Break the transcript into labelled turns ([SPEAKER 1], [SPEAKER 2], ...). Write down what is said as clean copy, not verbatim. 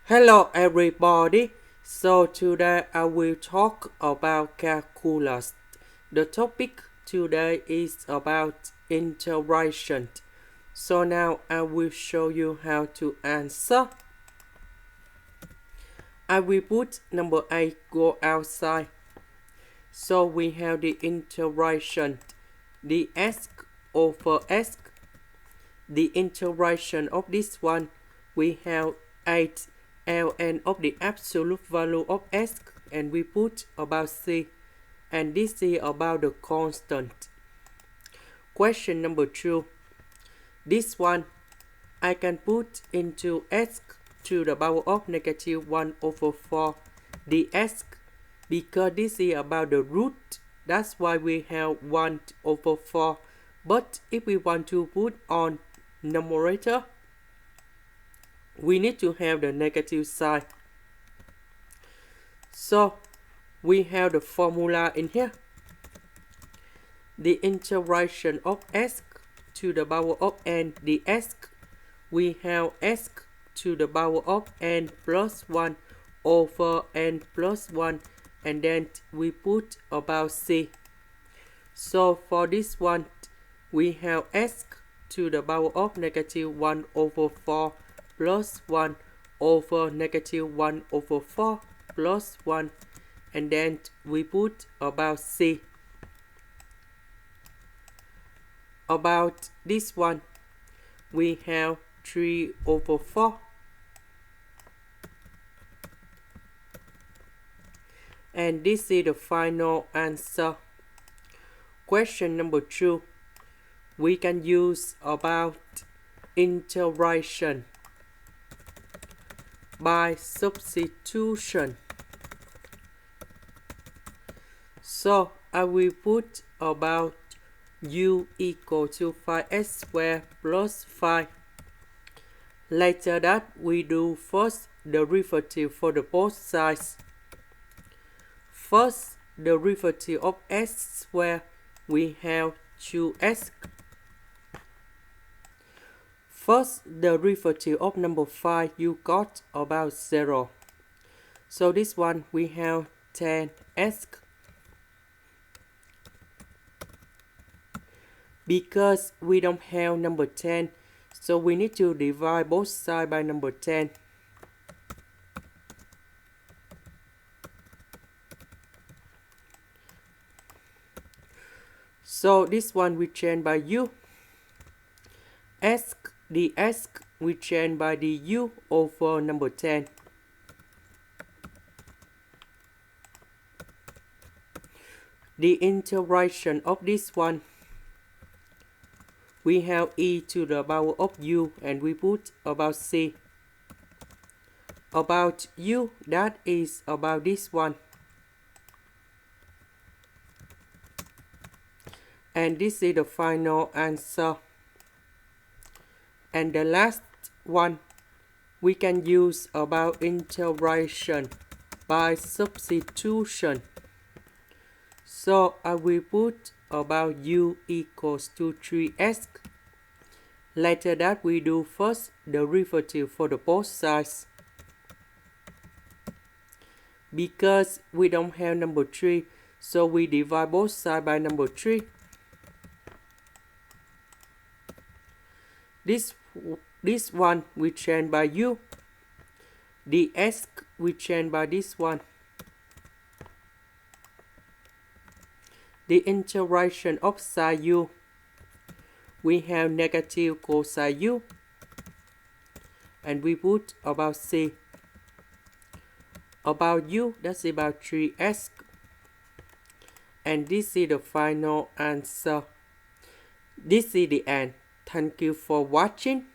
[SPEAKER 1] Hello everybody. So today I will talk about calculus. The topic today is about integration. So now I will show you how to answer. I will put number 8 go outside. So we have the integration ds over s. The integration of this one, we have 8 ln of the absolute value of s, and we put about c, and this is about the constant. Question number 2. This one I can put into s to the power of negative 1 over 4 ds, because this is about the root. That's why we have 1 over 4. But if we want to put on numerator, we need to have the negative sign. So we have the formula in here. The integration of s to the power of n ds, we have s to the power of n plus 1 over n plus 1, and then we put about c. So for this one, we have s to the power of negative 1 over 4 plus 1 over negative 1 over 4 plus 1, and then we put about c. About this one, we have 3 over 4, and this is the final answer. Question number 2. We can use about integration by substitution. So I will put about u equal to 5s squared plus 5. Later that we do first derivative for the both sides. First derivative of s squared, we have 2s. First derivative of number 5, you got about 0. So this one we have 10s. Because we don't have number 10, so we need to divide both sides by number 10. So this one we change by u. S ds we change by the u over number 10. The integration of this one, we have e to the power of u, and we put about c. About u, that is about this one. And this is the final answer. And the last one, we can use about integration by substitution. So I will put about u equals to 3s. Later that we do first derivative for the both sides. Because we don't have number 3, so we divide both sides by number 3. This one we change by u. ds we change by this one. The integration of sine u, we have negative cosine u, and we put about c. About u, that's about 3s. And this is the final answer. This is the end. Thank you for watching.